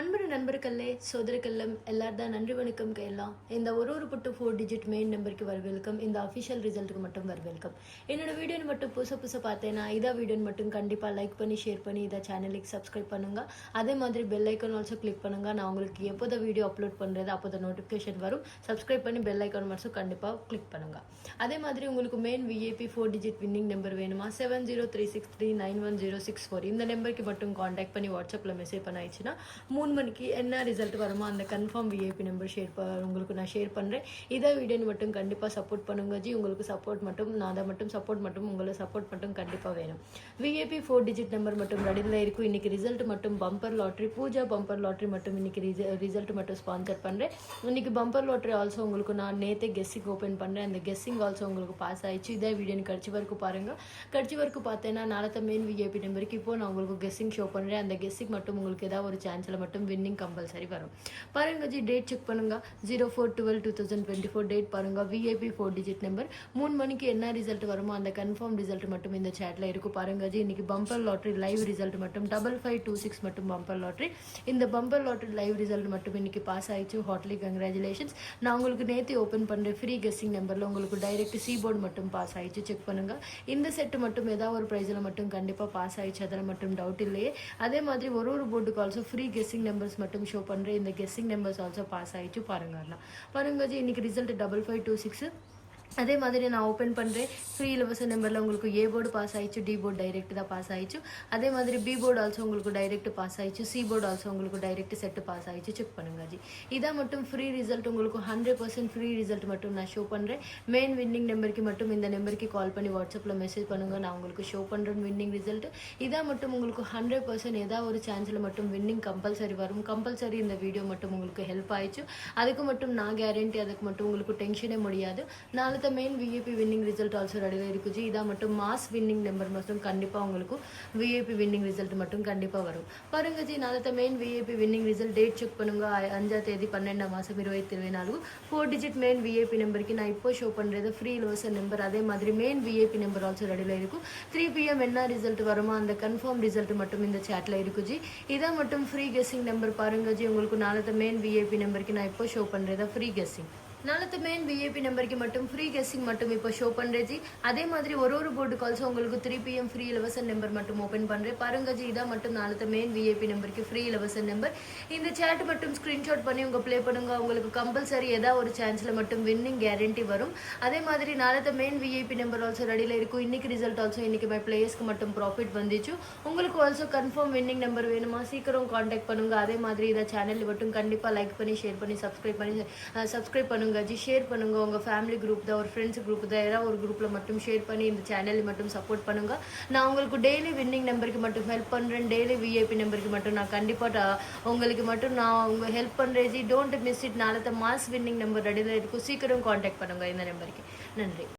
அன்பு நண்பர்களே சோதரிகளம் எல்லார்தான் நன்றி வணக்கம் கையெல்லாம் இந்த ஒரு புட்டு 4 டிஜிட் மெயின் நம்பருக்கு வரவேல்கம் இந்த அஃபிஷியல் ரிசல்ட்டுக்கு மட்டும் வரவேல்கம் என்னோட வீடியோ மட்டும் புதுசா பார்த்தேன்னா இதா வீடியோ மட்டும் கண்டிப்பாக லைக் பண்ணி ஷேர் பண்ணி இதை சேனலுக்கு சப்ஸ்கிரைப் பண்ணுங்க அதே மாதிரி பெல் ஐக்கான் ஆல்சோ கிளிக் பண்ணுங்க நான் உங்களுக்கு எப்போதான் வீடியோ அப்லோட் பண்ணுறது அப்போதான் நோட்டிஃபிகேஷன் வரும் சப்ஸ்கிரைப் பண்ணி பெல் ஐக்கான் மட்டும் கண்டிப்பாக கிளிக் பண்ணுங்க அதே மாதிரி உங்களுக்கு main VIP 4 digit winning number வேணுமா 7036391064 இந்த நம்பருக்கு மட்டும் காண்டாக்ட் பண்ணி வாட்ஸ்அப்பில் மெசேஜ் பண்ணாயிடுச்சுன்னா 3 மணிக்கு என்ன ரிசல்ட் வருமோ அந்த கன்ஃபார்ம் விஐபி நம்பர் உங்களுக்கு நான் ஷேர் பண்ணுறேன் இதை வீடியோ மட்டும் கண்டிப்பாக சப்போர்ட் பண்ணுங்க ஜி உங்களுக்கு சப்போர்ட் மட்டும் நான் அதை மட்டும் சப்போர்ட் மட்டும் உங்களுக்கு சப்போர்ட் மட்டும் கண்டிப்பாக வேணும் விஐபி 4 டிஜிட் நம்பர் மட்டும் ரெடியில் இருக்கும் இன்னைக்கு ரிசல்ட் மட்டும் bumper lottery Pooja bumper lottery மட்டும் இன்னைக்கு ரிசல்ட் மட்டும் ஸ்பான்சர் பண்ணுறேன் இன்னைக்கு பம்பர் லாட்ரி ஆல்சோ உங்களுக்கு நான் நேற்றே கெஸ்ஸிங் ஓப்பன் பண்ணுறேன் அந்த கெஸ்ஸிங் ஆல்சோ உங்களுக்கு பாஸ் ஆயிடுச்சு இதே வீடியோ கடிச்சு வரைக்கும் பாருங்கள் கடிச்சு வரைக்கும் பார்த்தேன்னா நாளத்த மெயின் விஐபி நம்பருக்கு இப்போ நான் உங்களுக்கு கெஸ்ஸிங் ஷோ பண்ணுறேன் அந்த கெஸ்ஸிங் மட்டும் உங்களுக்கு ஏதாவது ஒரு சான்ஸில் மட்டும் வின்னிங் கம்பல்சரி வரும் பாருங்க ஜி டேட் செக் பண்ணுங்க 04/12/2024 டேட் பாருங்க விஐபி 4 டிஜிட் நம்பர் 3 மணிக்கு என்ன ரிசல்ட் வருமோ அந்த கன்ஃபார்ம் ரிசல்ட் மட்டும் இந்த சேட்ல இருக்கும் பாருங்க ஜி இன்னைக்கு பம்பர் லாட்ரி லைவ் ரிசல்ட் மட்டும் 5526 மட்டும் பம்பர் லாட்ரி இந்த பம்பர் லாட்ரி லைவ் ரிசல்ட் மட்டும் இன்னைக்கு பாஸ் ஆயிடுச்சு ஹாட்லி கங்க்ராச்சுலேஷன்ஸ் நான் உங்களுக்கு நேற்று ஓப்பன் பண்ணுறேன் ஃப்ரீ கெஸ்ஸிங் நம்பரில் உங்களுக்கு டைரக்ட் சி போர்டு மட்டும் பாஸ் ஆயிடுச்சு செக் பண்ணுங்க இந்த செட் மட்டும் ஏதாவது ஒரு ப்ரைஸில் மட்டும் கண்டிப்பாக பாஸ் ஆயிடுச்சு அதில் மட்டும் டவுட் இல்லையே அதே மாதிரி ஒரு போர்டுக்கு ஆல்சோ ஃப்ரீ கெஸ்ஸிங் நம்பர்ஸ் மட்டும் ஷோ பண்ணுறேன் இந்த கெஸ்ஸிங் நம்பர்ஸ் ஆல்சோ பாஸ் ஆயிடுச்சு பாருங்க ஜி இன்னைக்கு ரிசல்ட் 5526 அதே மாதிரி நான் ஓப்பன் பண்ணுறேன் ஃப்ரீ இலவச நம்பரில் உங்களுக்கு ஏ போர்டு பாஸ் ஆயிடுச்சு டி போர்டு டைரெக்ட் தான் பாஸ் ஆயிடுச்சு அதே மாதிரி பி போர்டு ஆல்சோ உங்களுக்கு டைரெக்ட் பாஸ் ஆயிடுச்சு சி போர்டு ஆல்சோ உங்களுக்கு டைரெக்ட் செட்டு பாஸ் ஆயிடுச்சு செக் பண்ணுங்க ஜி இதான் மட்டும் ஃப்ரீ ரிசல்ட் உங்களுக்கு 100% ஃப்ரீ ரிசல்ட் மட்டும் நான் ஷோ பண்ணுறேன் மெயின் வின்னிங் நம்பருக்கு மட்டும் இந்த நம்பருக்கு கால் பண்ணி வாட்ஸ்அப்பில் மெசேஜ் பண்ணுங்கள் நான் உங்களுக்கு ஷோ பண்ணுறேன் வின்னிங் ரிசல்ட் இதான் மட்டும் உங்களுக்கு 100% ஏதாவது ஒரு சான்ஸில் மட்டும் வின்னிங் கம்பல்சரி வரும் கம்பல்சரி இந்த வீடியோ மட்டும் உங்களுக்கு ஹெல்ப் ஆயிடுச்சு அதுக்கு மட்டும் நான் கேரண்டி அதுக்கு மட்டும் உங்களுக்கு டென்ஷனே முடியாது நாளை main VIP winning result also ரெடியாக இருக்குது இதான் மட்டும் மாஸ் வின்னிங் நம்பர் மட்டும் கண்டிப்பாக உங்களுக்கு விஐபி வின்னிங் ரிசல்ட் மட்டும் கண்டிப்பாக வரும் பாருங்க ஜி நாளத்த main VIP winning result date check பண்ணுங்க 5ஆம் தேதி 12ஆம் மாதம் 2024 4 டிஜிட் மெயின் விஐபி நம்பருக்கு நான் இப்போ ஷோ பண்ணுறது ஃப்ரீ இலவச நம்பர் அதே மாதிரி மெயின் விஐபி நம்பர் ஆல்சோ ரெடியாக இருக்கும் 3 PM என்ன ரிசல்ட் வருமோ அந்த கன்ஃபார்ம் ரிசல்ட் மட்டும் இந்த சேட்டில் இருக்குது ஜி இதான் மட்டும் ஃப்ரீ கெஸ்ஸிங் நம்பர் பாருங்க ஜி உங்களுக்கு நாளத்த மெயின் விஐபி நம்பருக்கு நான் இப்போ ஷோ பண்ணுறது ஃப்ரீ கெஸ்ஸிங் நாளத்த மெயின் விஐபி நம்பருக்கு மட்டும் ஃப்ரீ கெஸ்ஸிங் மட்டும் இப்போ ஷோ பண்ணுறேன் ஜி அதே மாதிரி ஒரு போர்டு கால்ஸோ உங்களுக்கு 3 PM ஃப்ரீ இலவச நம்பர் மட்டும் ஓப்பன் பண்ணுறேன் பாருங்க ஜி இதான் மட்டும் நாளத்த மெயின் விஐபி நம்பருக்கு ஃப்ரீ இலவச நம்பர் இந்த சேட் மட்டும் ஸ்க்ரீன்ஷாட் பண்ணி உங்கள் ப்ளே பண்ணுங்க உங்களுக்கு கம்பல்சரி ஏதாவது ஒரு சான்ஸில் மட்டும் வின்னிங் கேரண்டி வரும் அதே மாதிரி நாளத்த மெயின் விஐபி நம்பர் ஆல்சோ ரெடியில் இருக்கும் இன்னைக்கு ரிசல்ட் ஆல்சோ இன்னைக்கு மை பிளேயர்ஸ்க்கு மட்டும் ப்ராஃபிட் வந்துச்சு உங்களுக்கு ஆல்சோ கன்ஃபார்ம் வின்னிங் நம்பர் வேணுமா சீக்கிரம் காண்டாக்ட் பண்ணுங்க அதே மாதிரி இதை சேனல் மட்டும் கண்டிப்பாக லைக் பண்ணி ஷேர் பண்ணி சப்ஸ்கிரைப் பண்ணுங்க ஜி ஷேர் பண்ணுங்க உங்கள் ஃபேமிலி குரூப் தான் ஒரு ஃப்ரெண்ட்ஸ் குரூப் தான் ஏதாவது ஒரு குரூப்பில் மட்டும் ஷேர் பண்ணி இந்த சேனல் மட்டும் சப்போர்ட் பண்ணுங்க நான் உங்களுக்கு டெய்லி வின்னிங் நம்பருக்கு மட்டும் ஹெல்ப் பண்ணுறேன் டெய்லி விஐபி நம்பருக்கு மட்டும் நான் கண்டிப்பாக உங்களுக்கு மட்டும் நான் உங்கள் ஹெல்ப் பண்ணுறேன் ஜி டோன்ட் மிஸ் இட் நாளத்த மாஸ் வின்னிங் நம்பர் ரெடியில் இருக்கும் சீக்கிரம் காண்டாக்ட் பண்ணுங்க இந்த நம்பருக்கு நன்றி